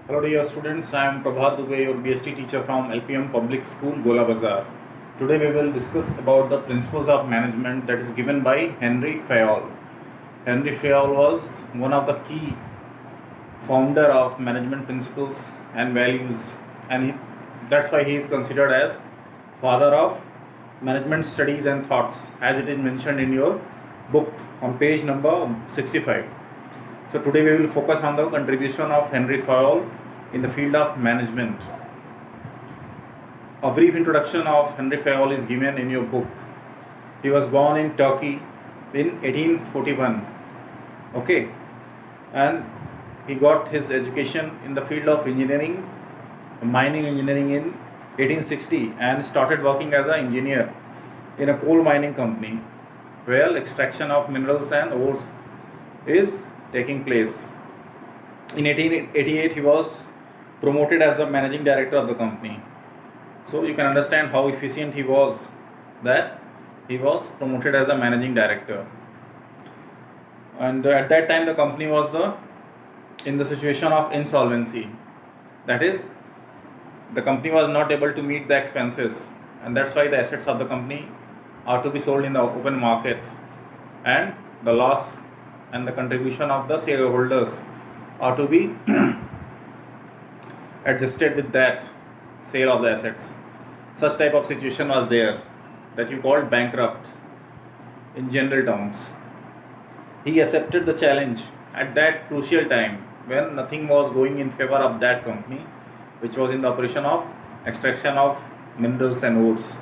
Hello dear students, I am Prabhat Dubey, your BST teacher from LPM Public School, Gola Bazar. Today we will discuss about the principles of management that is given by Henry Fayol. Henry Fayol was one of the key founder of management principles and values, and that's why he is considered as father of management studies and thoughts, as it is mentioned in your book on page number 65. So today we will focus on the contribution of Henry Fayol in the field of management. A brief introduction of Henry Fayol is given in your book. He was born in Turkey in 1841. Okay, and he got his education in the field of engineering, mining engineering in 1860, and started working as an engineer in a coal mining company where extraction of minerals and ores is taking place. In 1888, he was promoted as the managing director of the company. So you can understand how efficient he was, that he was promoted as a managing director. And at that time the company was in the situation of insolvency. That is, the company was not able to meet the expenses, and that's why the assets of the company are to be sold in the open market, and the loss and the contribution of the shareholders are to be adjusted with that sale of the assets. Such type of situation was there, that you called bankrupt in general terms. He accepted the challenge at that crucial time when nothing was going in favor of that company, which was in the operation of extraction of minerals and ores.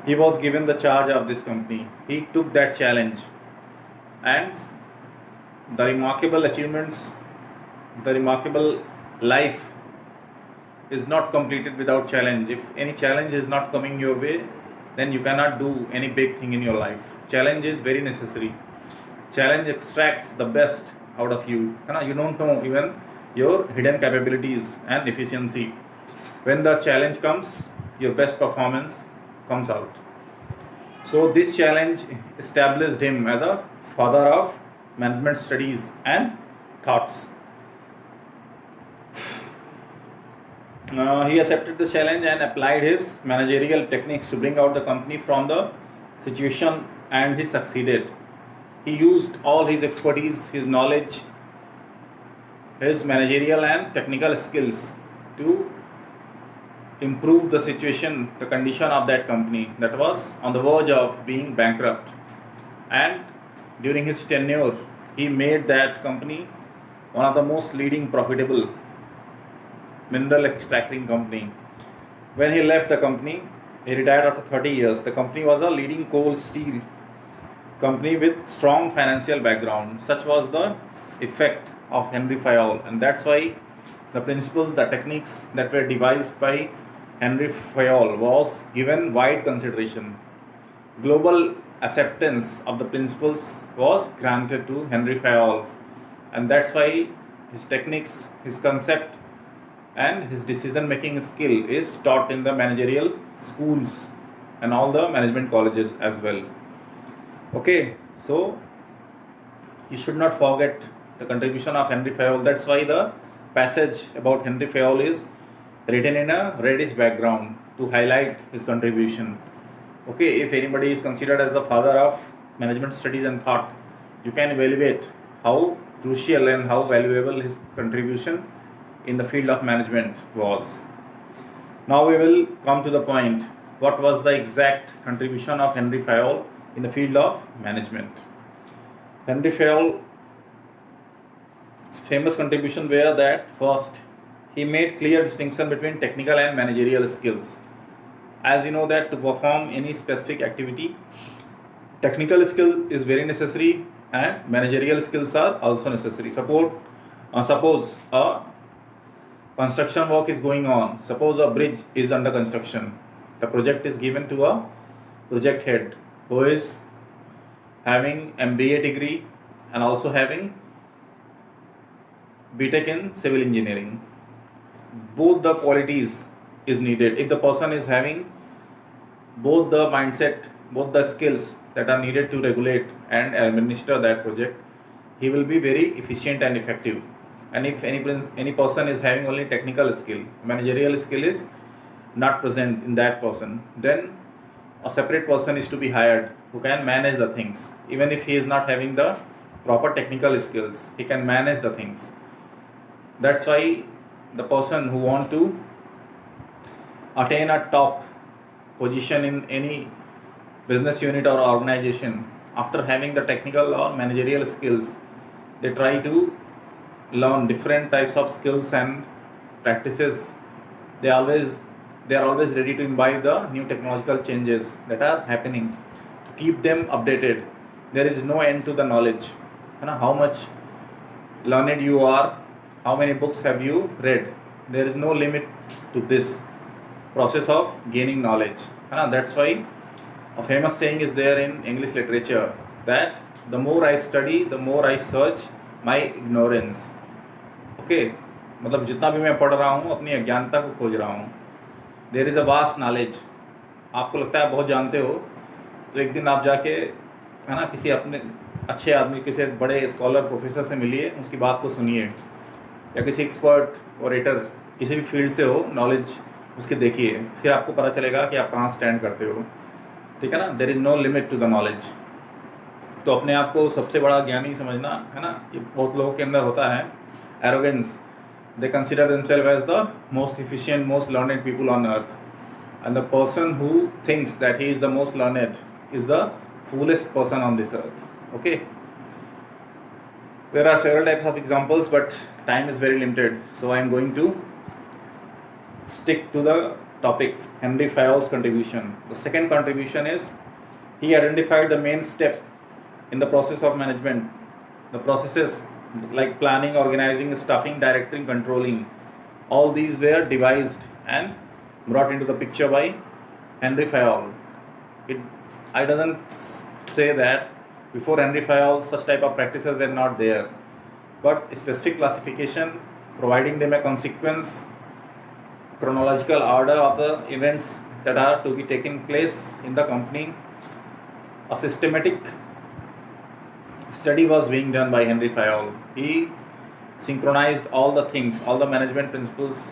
He was given the charge of this company. He took that challenge, and the remarkable achievements, the remarkable life is not completed without challenge. If any challenge is not coming your way, then you cannot do any big thing in your life. Challenge is very necessary. Challenge extracts the best out of you. You don't know even your hidden capabilities and efficiency. When the challenge comes, your best performance comes out. So this challenge established him as a father of management studies and thoughts. He accepted the challenge and applied his managerial techniques to bring out the company from the situation, and he succeeded. He used all his expertise, his knowledge, his managerial and technical skills to improve the situation, the condition of that company that was on the verge of being bankrupt. And during his tenure, he made that company one of the most leading profitable mineral extracting company. When he left the company, he retired after 30 years. The company was a leading coal steel company with strong financial background. Such was the effect of Henry Fayol, and that's why the principles, the techniques that were devised by Henry Fayol was given wide consideration. Global acceptance of the principles was granted to Henry Fayol, and that's why his techniques, his concept, and his decision making skill is taught in the managerial schools and all the management colleges as well. Okay, so you should not forget the contribution of Henry Fayol. That's why the passage about Henry Fayol is written in a reddish background to highlight his contribution. Okay, if anybody is considered as the father of management studies and thought, you can evaluate how crucial and how valuable his contribution in the field of management was. Now we will come to the point. What was the exact contribution of Henry Fayol in the field of management? Henry Fayol's famous contribution were that first, he made clear distinction between technical and managerial skills. As you know that to perform any specific activity, technical skill is very necessary and managerial skills are also necessary. Suppose a construction work is going on. Suppose a bridge is under construction. The project is given to a project head who is having MBA degree and also having BTech in civil engineering. Both the qualities is needed. If the person is having both the mindset, both the skills that are needed to regulate and administer that project, he will be very efficient and effective. and if any person is having only technical skill, managerial skill is not present in that person, then a separate person is to be hired who can manage the things. Even if he is not having the proper technical skills, he can manage the things. That's why the person who want to attain a top position in any business unit or organization, after having the technical or managerial skills, they try to learn different types of skills and practices. They are always ready to imbibe the new technological changes that are happening, to keep them updated. There is no end to the knowledge. How much learned you are, how many books have you read, there is no limit to this process of gaining knowledge. That's why a famous saying is there in English literature that the more I study, the more I search my ignorance. Okay, मतलब जितना भी मैं पढ़ रहा हूँ अपनी अज्ञानता को खोज रहा हूँ. There is a vast knowledge. आपको लगता है बहुत जानते हो, तो एक दिन आप जाके किसी अपने अच्छे आदमी, किसी बड़े स्कॉलर प्रोफेसर से मिलिए, उसकी बात को सुनिए, या किसी एक्सपर्ट ओरेटर किसी भी फील्ड से हो, नॉलेज उसके देखिए, फिर आपको पता चलेगा कि आप कहाँ स्टैंड करते हो. ठीक है ना. There is no limit to the knowledge. तो अपने आप को सबसे बड़ा ज्ञानी समझना, है ना, ये बहुत लोगों के अंदर होता है. Arrogance. They consider themselves as the most efficient, most learned people on earth. And the person who thinks that he is the most learned is the foolest person on this earth. Okay. There are several types of examples, but time is very limited. So I am going to stick to the topic, Henry Fayol's contribution. The second contribution is he identified the main step in the process of management. The processes like planning, organizing, staffing, directing, controlling, all these were devised and brought into the picture by Henry Fayol. I doesn't say that before Henry Fayol such type of practices were not there, but specific classification, providing them a consequence, chronological order of the events that are to be taking place in the company. A systematic study was being done by Henry Fayol. He synchronized all the things, all the management principles,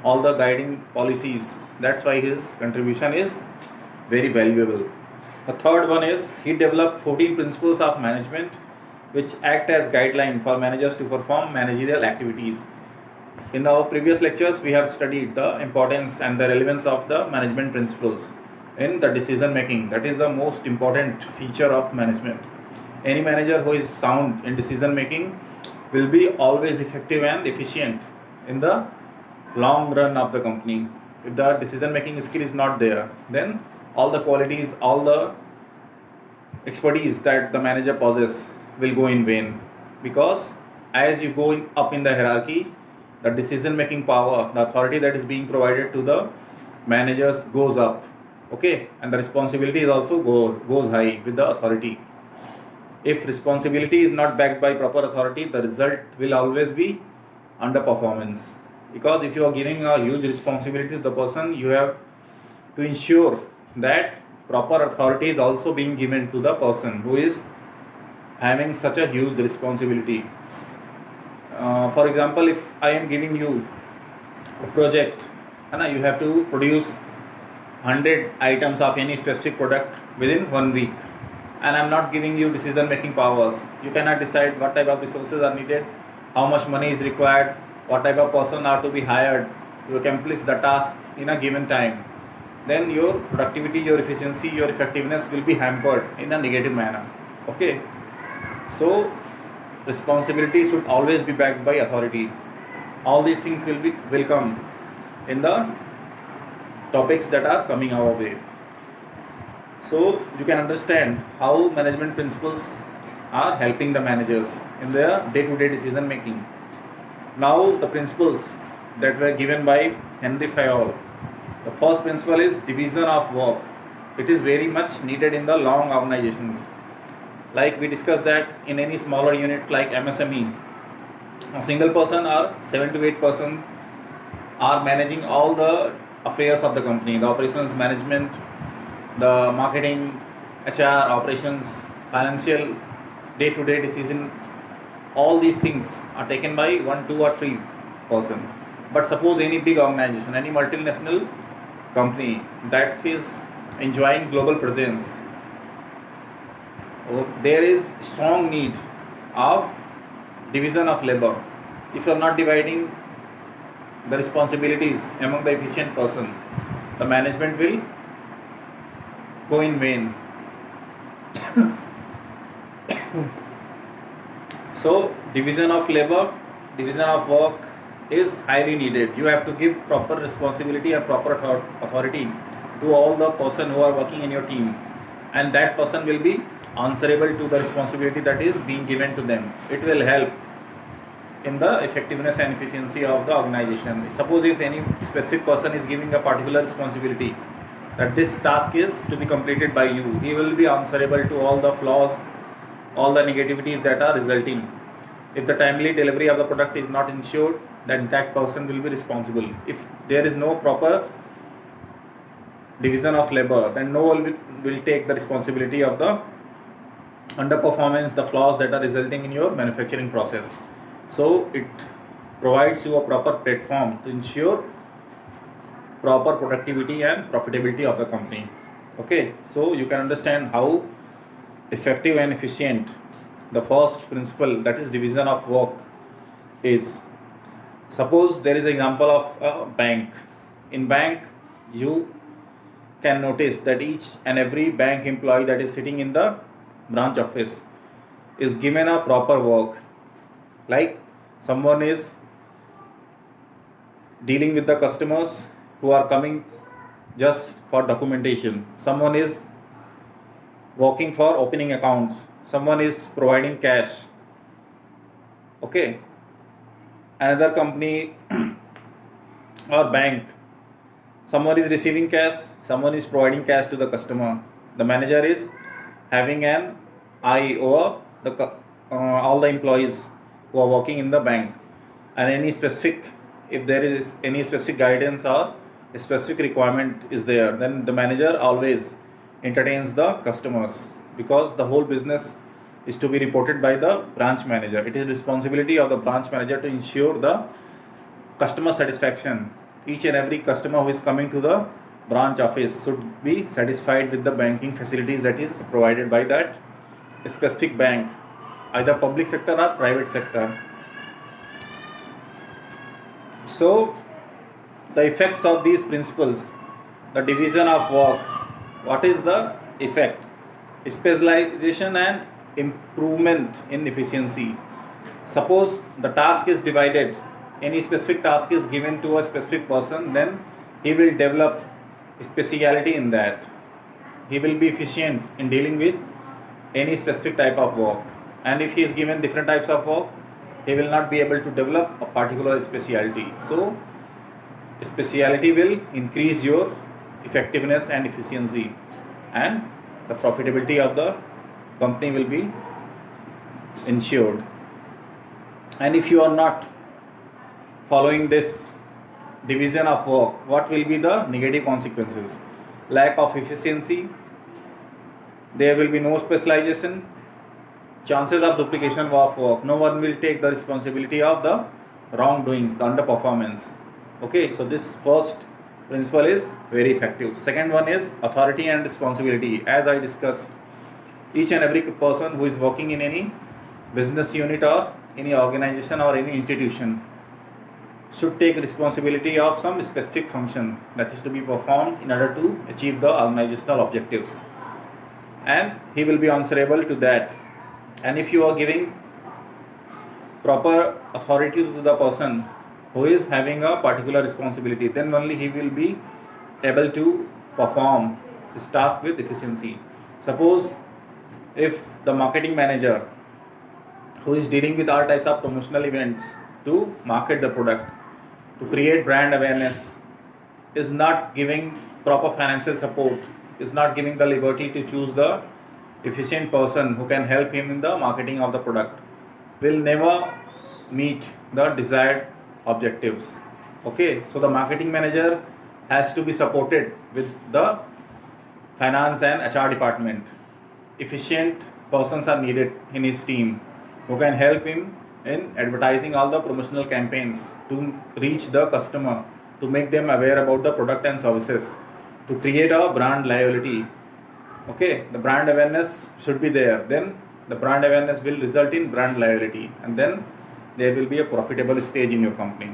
all the guiding policies. That's why his contribution is very valuable. The third one is he developed 14 principles of management which act as guideline for managers to perform managerial activities. In our previous lectures, we have studied the importance and the relevance of the management principles in the decision making. That is the most important feature of management. Any manager who is sound in decision making will be always effective and efficient in the long run of the company. If the decision making skill is not there, then all the qualities, all the expertise that the manager possesses will go in vain, because as you go up in the hierarchy, the decision making power, the authority that is being provided to the managers goes up. Okay, and the responsibility is also goes high with the authority. If responsibility is not backed by proper authority, the result will always be underperformance. Because if you are giving a huge responsibility to the person, you have to ensure that proper authority is also being given to the person who is having such a huge responsibility. For example, if I am giving you a project, and you have to produce 100 items of any specific product within 1 week, and I am not giving you decision making powers, you cannot decide what type of resources are needed, how much money is required, what type of person are to be hired to accomplish the task in a given time, then your productivity, your efficiency, your effectiveness will be hampered in a negative manner. Okay, so responsibility should always be backed by authority. All these things will come in the topics that are coming our way. So you can understand how management principles are helping the managers in their day-to-day decision making. Now the principles that were given by Henry Fayol. The first principle is division of work. It is very much needed in the long organizations. Like we discussed that in any smaller unit like MSME, a single person or 7 to 8 person are managing all the affairs of the company, the operations management, the marketing, HR, operations, financial, day-to-day decision all these things are taken by 1, 2 or 3 person. But suppose any big organization, any multinational company that is enjoying global presence, there is strong need of division of labor. If you are not dividing the responsibilities among the efficient person, the management will go in vain. So division of labor, division of work is highly needed. You have to give proper responsibility and proper authority to all the person who are working in your team, and that person will be answerable to the responsibility that is being given to them. It will help in the effectiveness and efficiency of the organization. Suppose if any specific person is giving a particular responsibility that this task is to be completed by you, he will be answerable to all the flaws, all the negativities that are resulting. If the timely delivery of the product is not ensured, then that person will be responsible. If there is no proper division of labor, then no one will take the responsibility of the underperformance, the flaws that are resulting in your manufacturing process. So it provides you a proper platform to ensure proper productivity and profitability of the company. Okay, so you can understand how effective and efficient the first principle, that is division of work, is. Suppose there is an example of a bank. In bank, you can notice that each and every bank employee that is sitting in the branch office is given a proper work. Like someone is dealing with the customers who are coming just for documentation. Someone is working for opening accounts. Someone is providing cash. Okay. Another company or bank, someone is receiving cash, someone is providing cash to the customer. The manager is having an eye over all the employees who are working in the bank, and any specific, if there is any specific guidance or a specific requirement is there, then the manager always entertains the customers, because the whole business is to be reported by the branch manager. It is responsibility of the branch manager to ensure the customer satisfaction. Each and every customer who is coming to the branch office should be satisfied with the banking facilities that is provided by that specific bank, either public sector or private sector. So the effects of these principles, the division of work, what is the effect? Specialization and improvement in efficiency. Suppose the task is divided, any specific task is given to a specific person, then he will develop speciality in that. He will be efficient in dealing with any specific type of work. And if he is given different types of work, he will not be able to develop a particular speciality. So speciality will increase your effectiveness and efficiency, and the profitability of the company will be ensured. And if you are not following this division of work, what will be the negative consequences? Lack of efficiency, there will be no specialization, chances of duplication of work, no one will take the responsibility of the wrongdoings, the underperformance. Okay, so this first principle is very effective. Second one is authority and responsibility. As I discussed, each and every person who is working in any business unit or any organization or any institution should take responsibility of some specific function that is to be performed in order to achieve the organizational objectives, and he will be answerable to that. And if you are giving proper authority to the person who is having a particular responsibility, then only he will be able to perform his task with efficiency. Suppose if the marketing manager who is dealing with all types of promotional events to market the product, to create brand awareness, is not giving proper financial support, is not giving the liberty to choose the efficient person who can help him in the marketing of the product, will never meet the desired objectives. Okay, so the marketing manager has to be supported with the finance and HR department. Efficient persons are needed in his team who can help him in advertising all the promotional campaigns to reach the customer, to make them aware about the product and services, to create a brand loyalty. Okay, the brand awareness should be there. Then the brand awareness will result in brand loyalty, and then there will be a profitable stage in your company.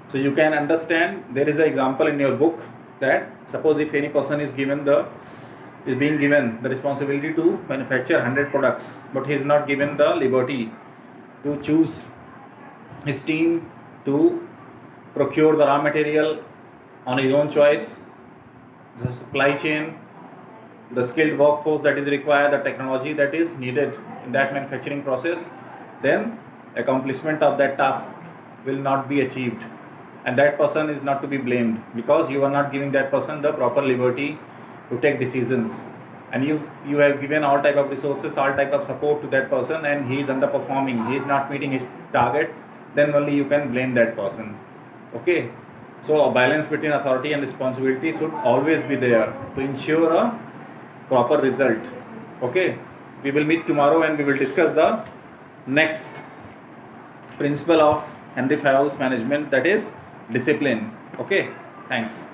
So you can understand, there is an example in your book that suppose if any person is being given the responsibility to manufacture 100 products, but he is not given the liberty to choose his team, to procure the raw material on his own choice, the supply chain, the skilled workforce that is required, the technology that is needed in that manufacturing process, then accomplishment of that task will not be achieved, and that person is not to be blamed, because you are not giving that person the proper liberty to take decisions, and you have given all type of resources, all type of support to that person, and he is underperforming, he is not meeting his target, then only you can blame that person. Okay, so a balance between authority and responsibility should always be there to ensure a proper result. Okay, we will meet tomorrow and we will discuss the next principle of Henry Fayol's management, that is discipline. Okay, thanks.